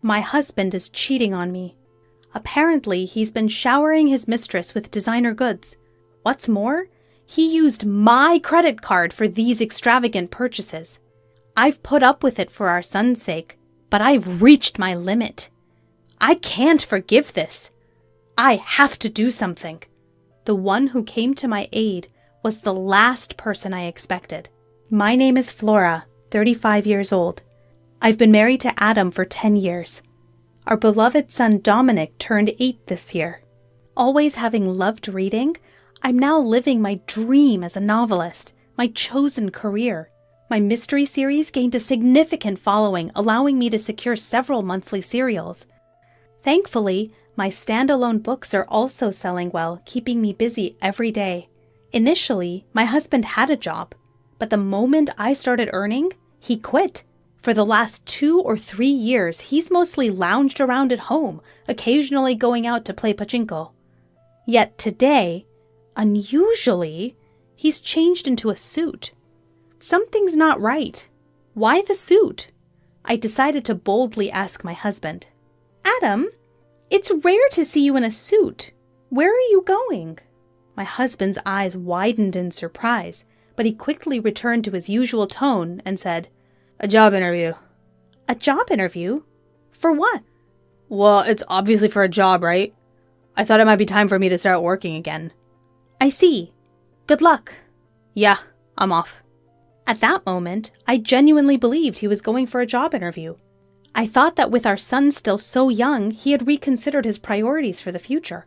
My husband is cheating on me. Apparently, he's been showering his mistress with designer goods. What's more, he used my credit card for these extravagant purchases. I've put up with it for our son's sake, but I've reached my limit. I can't forgive this. I have to do something. The one who came to my aid was the last person I expected. My name is Flora, 35 years old. I've been married to Adam for 10 years. Our beloved son Dominic turned 8 this year. Always having loved reading, I'm now living my dream as a novelist, my chosen career. My mystery series gained a significant following, allowing me to secure several monthly serials. Thankfully, my standalone books are also selling well, keeping me busy every day. Initially, my husband had a job, but the moment I started earning, he quit. For the last 2 or 3 years, he's mostly lounged around at home, occasionally going out to play pachinko. Yet today, unusually, he's changed into a suit. Something's not right. Why the suit? I decided to boldly ask my husband. Adam, it's rare to see you in a suit. Where are you going? My husband's eyes widened in surprise, but he quickly returned to his usual tone and said, A job interview. A job interview? For what? Well, it's obviously for a job, right? I thought it might be time for me to start working again. I see. Good luck. Yeah, I'm off. At that moment, I genuinely believed he was going for a job interview. I thought that with our son still so young, he had reconsidered his priorities for the future.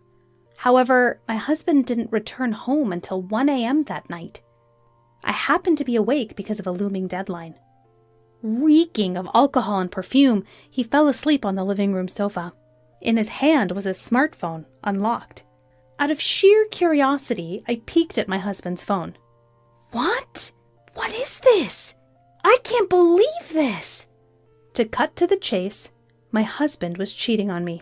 However, my husband didn't return home until 1 a.m. that night. I happened to be awake because of a looming deadline. Reeking of alcohol and perfume, he fell asleep on the living room sofa. In his hand was his smartphone, unlocked. Out of sheer curiosity, I peeked at my husband's phone. What? What is this? I can't believe this! To cut to the chase, my husband was cheating on me.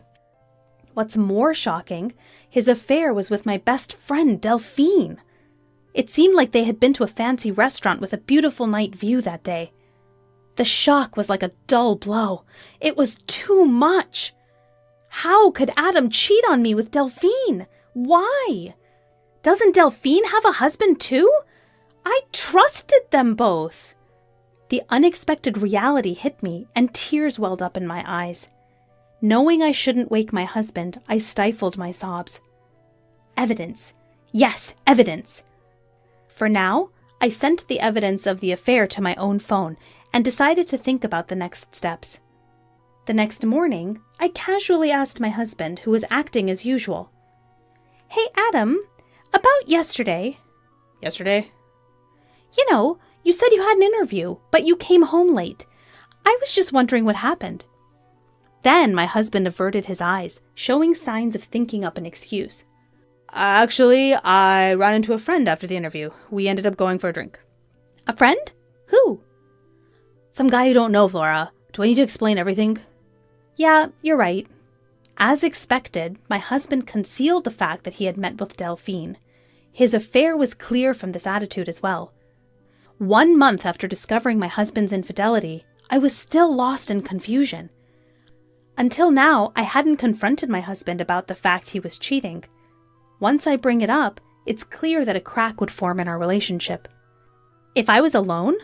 What's more shocking, his affair was with my best friend, Delphine. It seemed like they had been to a fancy restaurant with a beautiful night view that day. The shock was like a dull blow. It was too much. How could Adam cheat on me with Delphine? Why? Doesn't Delphine have a husband too? I trusted them both. The unexpected reality hit me, and tears welled up in my eyes. Knowing I shouldn't wake my husband, I stifled my sobs. Evidence. Yes, evidence. For now, I sent the evidence of the affair to my own phone and decided to think about the next steps. The next morning, I casually asked my husband, who was acting as usual. Hey, Adam, about yesterday. Yesterday? You know, you said you had an interview, but you came home late. I was just wondering what happened. Then my husband averted his eyes, showing signs of thinking up an excuse. Actually, I ran into a friend after the interview. We ended up going for a drink. A friend? Who? Some guy you don't know, Flora. Do I need to explain everything? Yeah, you're right. As expected, my husband concealed the fact that he had met with Delphine. His affair was clear from this attitude as well. 1 month after discovering my husband's infidelity, I was still lost in confusion. Until now, I hadn't confronted my husband about the fact he was cheating. Once I bring it up, it's clear that a crack would form in our relationship. If I was alone,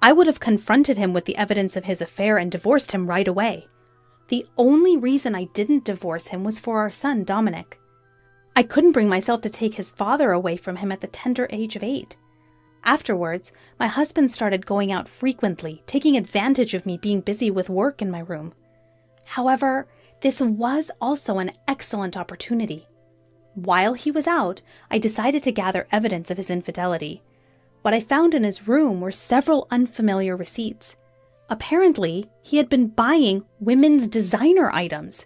I would have confronted him with the evidence of his affair and divorced him right away. The only reason I didn't divorce him was for our son, Dominic. I couldn't bring myself to take his father away from him at the tender age of 8. Afterwards, my husband started going out frequently, taking advantage of me being busy with work in my room. However, this was also an excellent opportunity. While he was out, I decided to gather evidence of his infidelity. What I found in his room were several unfamiliar receipts. Apparently, he had been buying women's designer items.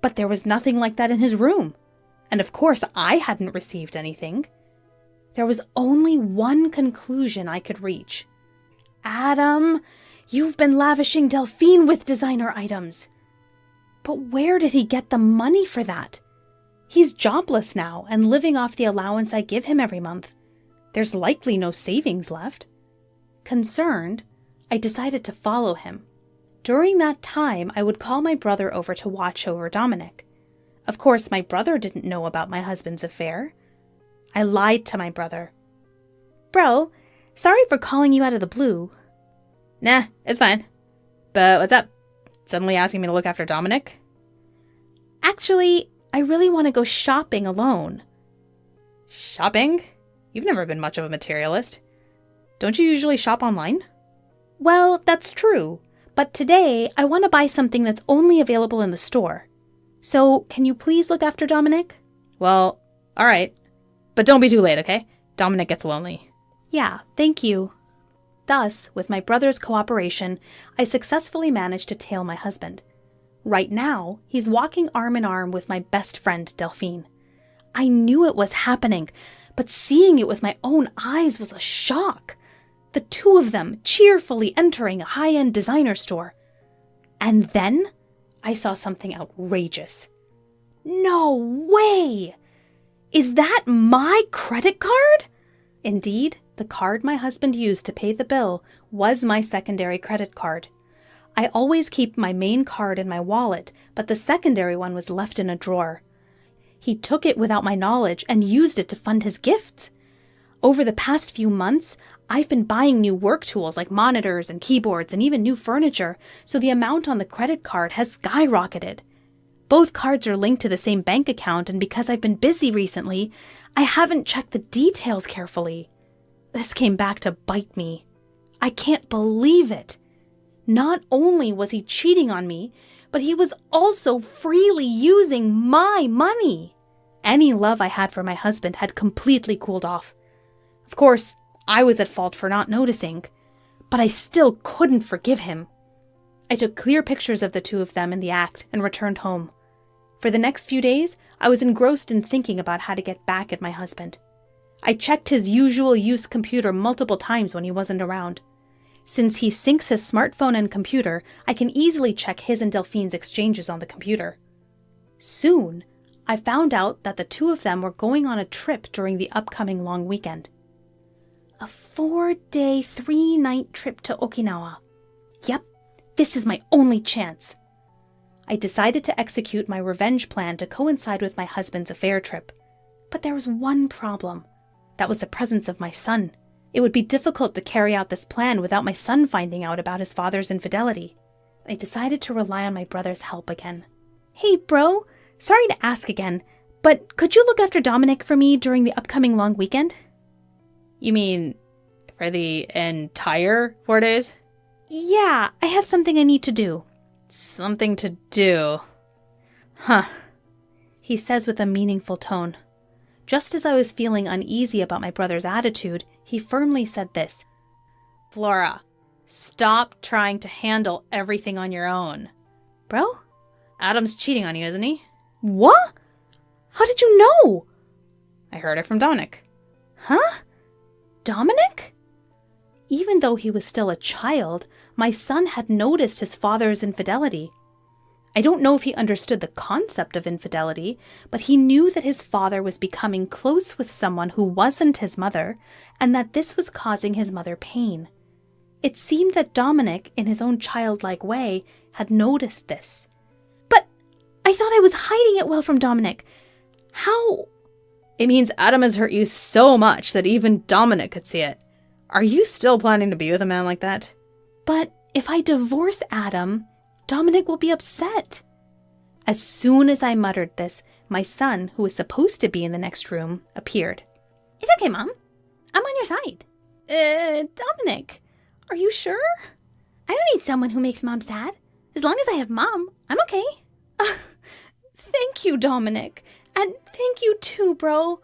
But there was nothing like that in his room. And of course, I hadn't received anything. There was only one conclusion I could reach. Adam, you've been lavishing Delphine with designer items. But where did he get the money for that? He's jobless now and living off the allowance I give him every month. There's likely no savings left. Concerned, I decided to follow him. During that time, I would call my brother over to watch over Dominic. Of course, my brother didn't know about my husband's affair. I lied to my brother. Bro, sorry for calling you out of the blue. Nah, it's fine. But what's up? Suddenly asking me to look after Dominic? Actually, I really want to go shopping alone. Shopping? You've never been much of a materialist. Don't you usually shop online? Well, that's true. But today, I want to buy something that's only available in the store. So, can you please look after Dominic? Well, alright. But don't be too late, okay? Dominic gets lonely. Yeah, thank you. Thus, with my brother's cooperation, I successfully managed to tail my husband. Right now, he's walking arm in arm with my best friend, Delphine. I knew it was happening, but seeing it with my own eyes was a shock. The two of them cheerfully entering a high-end designer store. And then I saw something outrageous. No way! Is that my credit card? Indeed, the card my husband used to pay the bill was my secondary credit card. I always keep my main card in my wallet, but the secondary one was left in a drawer. He took it without my knowledge and used it to fund his gifts. Over the past few months, I've been buying new work tools like monitors and keyboards and even new furniture, so the amount on the credit card has skyrocketed. Both cards are linked to the same bank account, and because I've been busy recently, I haven't checked the details carefully. This came back to bite me. I can't believe it. Not only was he cheating on me, but he was also freely using my money. Any love I had for my husband had completely cooled off. Of course, I was at fault for not noticing, but I still couldn't forgive him. I took clear pictures of the two of them in the act and returned home. For the next few days, I was engrossed in thinking about how to get back at my husband. I checked his usual use computer multiple times when he wasn't around. Since he syncs his smartphone and computer, I can easily check his and Delphine's exchanges on the computer. Soon, I found out that the two of them were going on a trip during the upcoming long weekend. A 4-day, 3-night trip to Okinawa. Yep, this is my only chance. I decided to execute my revenge plan to coincide with my husband's affair trip. But there was one problem. That was the presence of my son. It would be difficult to carry out this plan without my son finding out about his father's infidelity. I decided to rely on my brother's help again. Hey, bro, sorry to ask again, but could you look after Dominic for me during the upcoming long weekend? You mean for the entire 4 days? Yeah, I have something I need to do. Something to do. Huh. He says with a meaningful tone. Just as I was feeling uneasy about my brother's attitude, he firmly said this. Flora, stop trying to handle everything on your own. Bro? Adam's cheating on you, isn't he? What? How did you know? I heard it from Dominic. Huh? Dominic? Even though he was still a child, my son had noticed his father's infidelity. I don't know if he understood the concept of infidelity, but he knew that his father was becoming close with someone who wasn't his mother, and that this was causing his mother pain. It seemed that Dominic, in his own childlike way, had noticed this. But I thought I was hiding it well from Dominic. How? It means Adam has hurt you so much that even Dominic could see it. Are you still planning to be with a man like that? But if I divorce Adam, Dominic will be upset. As soon as I muttered this, my son, who was supposed to be in the next room, appeared. It's okay, Mom. I'm on your side. Dominic, are you sure? I don't need someone who makes Mom sad. As long as I have Mom, I'm okay. Thank you, Dominic. And thank you too, bro.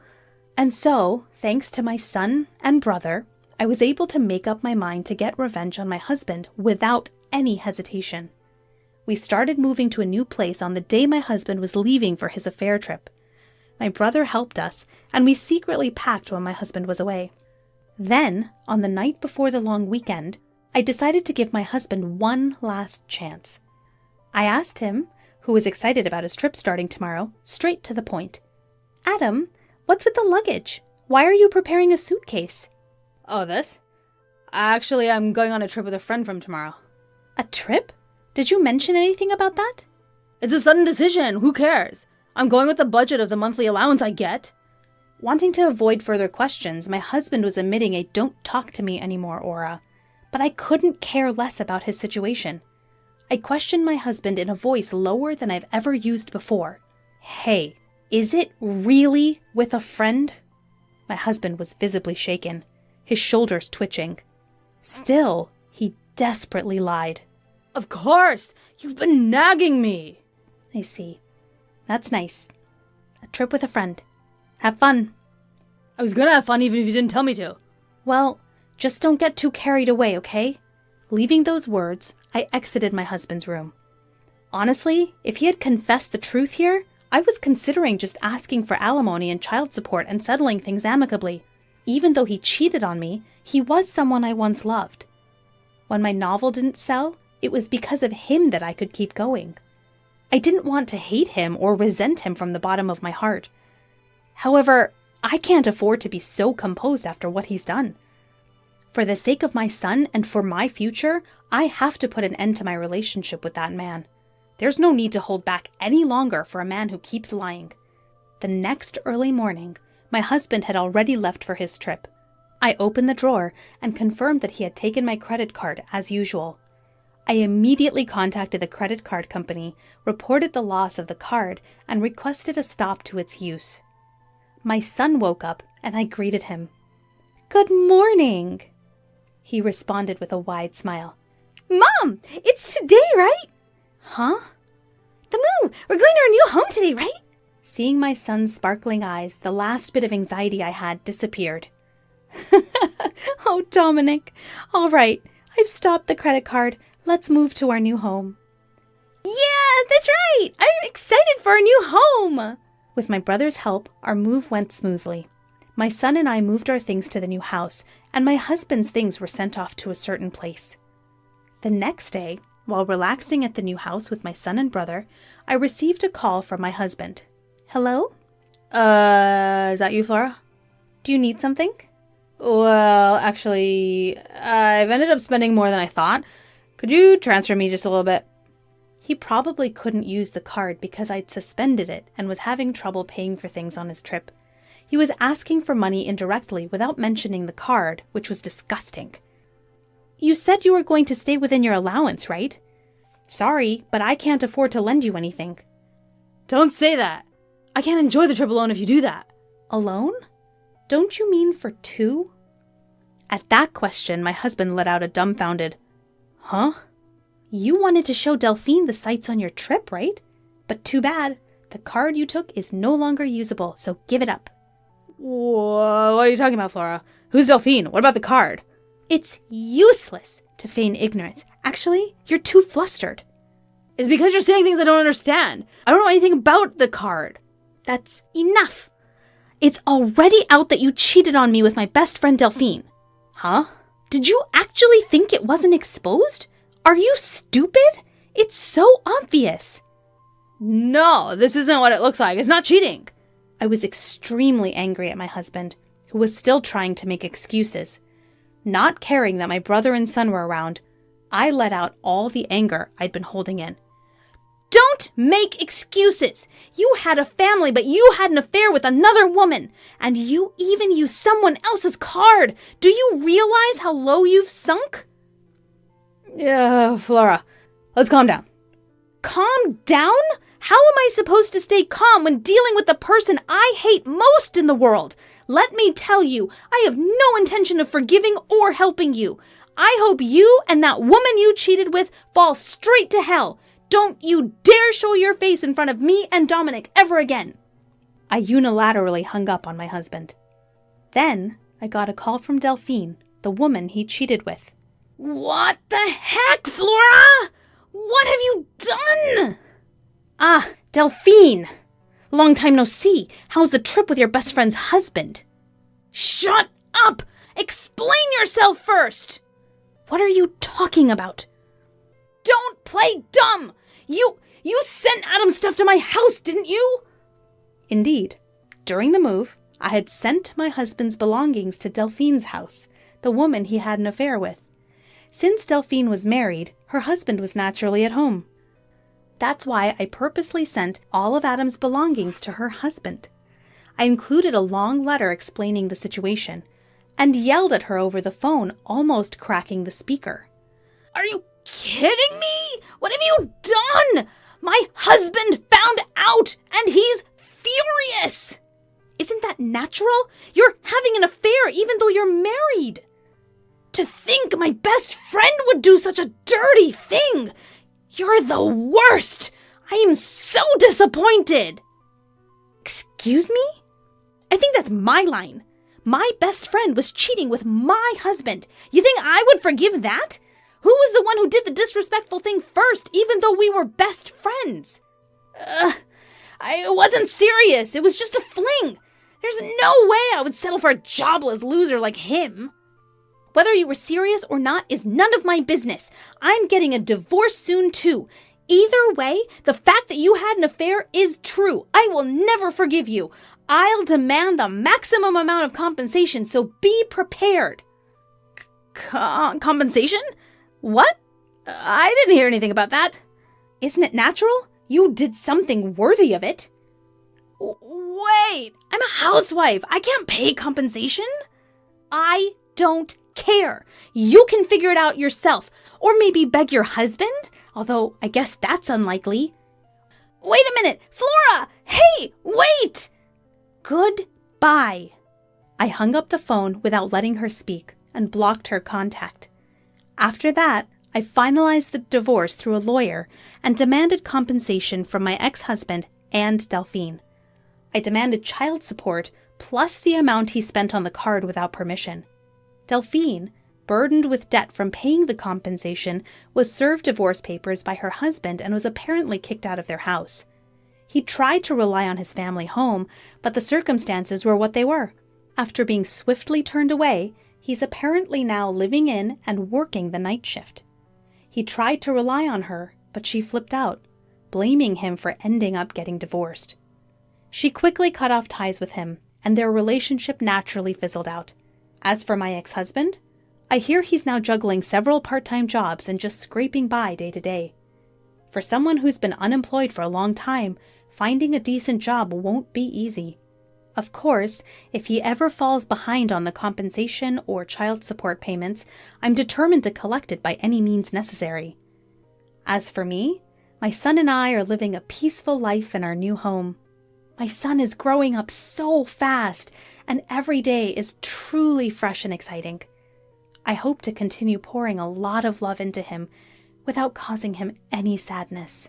And so, thanks to my son and brother, I was able to make up my mind to get revenge on my husband without any hesitation. We started moving to a new place on the day my husband was leaving for his affair trip. My brother helped us, and we secretly packed when my husband was away. Then, on the night before the long weekend, I decided to give my husband one last chance. I asked him, who was excited about his trip starting tomorrow, straight to the point. Adam, what's with the luggage? Why are you preparing a suitcase? Oh, this? Actually, I'm going on a trip with a friend from tomorrow. A trip? Did you mention anything about that? It's a sudden decision. Who cares? I'm going with the budget of the monthly allowance I get. Wanting to avoid further questions, my husband was emitting a "don't talk to me anymore" aura. But I couldn't care less about his situation. I questioned my husband in a voice lower than I've ever used before. "Hey, is it really with a friend?" My husband was visibly shaken, his shoulders twitching. Still, he desperately lied. Of course! You've been nagging me! I see. That's nice. A trip with a friend. Have fun. I was gonna have fun even if you didn't tell me to. Well, just don't get too carried away, okay? Leaving those words, I exited my husband's room. Honestly, if he had confessed the truth here, I was considering just asking for alimony and child support and settling things amicably. Even though he cheated on me, he was someone I once loved. When my novel didn't sell, it was because of him that I could keep going. I didn't want to hate him or resent him from the bottom of my heart. However, I can't afford to be so composed after what he's done. For the sake of my son and for my future, I have to put an end to my relationship with that man. There's no need to hold back any longer for a man who keeps lying. The next early morning, my husband had already left for his trip. I opened the drawer and confirmed that he had taken my credit card as usual. I immediately contacted the credit card company, reported the loss of the card, and requested a stop to its use. My son woke up and I greeted him. "Good morning." He responded with a wide smile. "Mom, it's today, right?" "Huh?" "The move! We're going to our new home today, right?" Seeing my son's sparkling eyes, the last bit of anxiety I had disappeared. "Oh, Dominic. All right, I've stopped the credit card. Let's move to our new home." "Yeah, that's right! I'm excited for our new home!" With my brother's help, our move went smoothly. My son and I moved our things to the new house, and my husband's things were sent off to a certain place. The next day, while relaxing at the new house with my son and brother, I received a call from my husband. "Hello? Is that you, Flora?" Do you need something?" Well, actually, I've ended up spending more than I thought. Could you transfer me just a little bit? He probably couldn't use the card because I'd suspended it and was having trouble paying for things on his trip. He was asking for money indirectly without mentioning the card, which was disgusting. "You said you were going to stay within your allowance, right?" "Sorry, but I can't afford to lend you anything." Don't say that. I can't enjoy the trip alone if you do that. "Alone? Don't you mean for two?" At that question, my husband let out a dumbfounded, "Huh?" "You wanted to show Delphine the sights on your trip, right? But too bad. The card you took is no longer usable, so give it up." Whoa, what are you talking about, Flora? Who's Delphine? What about the card? "It's useless to feign ignorance. Actually, you're too flustered." It's because you're saying things I don't understand. I don't know anything about the card. "That's enough. It's already out that you cheated on me with my best friend Delphine." Huh? "Did you actually think it wasn't exposed? Are you stupid? It's so obvious." No, this isn't what it looks like. It's not cheating. I was extremely angry at my husband, who was still trying to make excuses. Not caring that my brother and son were around, I let out all the anger I'd been holding in. "Don't make excuses! You had a family, but you had an affair with another woman, and you even used someone else's card. Do you realize how low you've sunk?" Yeah, Flora, let's calm down. Calm down? How am I supposed to stay calm when dealing with the person I hate most in the world? Let me tell you, I have no intention of forgiving or helping you. I hope you and that woman you cheated with fall straight to hell. Don't you dare show your face in front of me and Dominic ever again." I unilaterally hung up on my husband. Then I got a call from Delphine, the woman he cheated with. "What the heck, Flora? What have you done?" "Ah, Delphine. Long time no see. How's the trip with your best friend's husband?" "Shut up! Explain yourself first!" "What are you talking about?" "Don't play dumb! You sent Adam's stuff to my house, didn't you?" Indeed. During the move, I had sent my husband's belongings to Delphine's house, the woman he had an affair with. Since Delphine was married, her husband was naturally at home. That's why I purposely sent all of Adam's belongings to her husband. I included a long letter explaining the situation, and yelled at her over the phone, almost cracking the speaker. "Are you kidding me? What have you done? My husband found out, and he's furious!" "Isn't that natural? You're having an affair even though you're married." "To think my best friend would do such a dirty thing! You're the worst! I am so disappointed!" "Excuse me? I think that's my line. My best friend was cheating with my husband. You think I would forgive that? Who was the one who did the disrespectful thing first, even though we were best friends?" I wasn't serious. It was just a fling. There's no way I would settle for a jobless loser like him." "Whether you were serious or not is none of my business. I'm getting a divorce soon too. Either way, the fact that you had an affair is true. I will never forgive you. I'll demand the maximum amount of compensation, so be prepared." Compensation? What? I didn't hear anything about that. "Isn't it natural? You did something worthy of it." "Wait, I'm a housewife. I can't pay compensation." "I don't care. You can figure it out yourself. Or maybe beg your husband, although I guess that's unlikely." "Wait a minute, Flora! Hey, wait!" "Goodbye." I hung up the phone without letting her speak and blocked her contact. After that, I finalized the divorce through a lawyer and demanded compensation from my ex-husband and Delphine. I demanded child support plus the amount he spent on the card without permission. Delphine, burdened with debt from paying the compensation, was served divorce papers by her husband and was apparently kicked out of their house. He tried to rely on his family home, but the circumstances were what they were. After being swiftly turned away, he's apparently now living in and working the night shift. He tried to rely on her, but she flipped out, blaming him for ending up getting divorced. She quickly cut off ties with him, and their relationship naturally fizzled out. As for my ex-husband, I hear he's now juggling several part-time jobs and just scraping by day to day. For someone who's been unemployed for a long time, finding a decent job won't be easy. Of course, if he ever falls behind on the compensation or child support payments, I'm determined to collect it by any means necessary. As for me, my son and I are living a peaceful life in our new home. My son is growing up so fast, and every day is truly fresh and exciting. I hope to continue pouring a lot of love into him without causing him any sadness.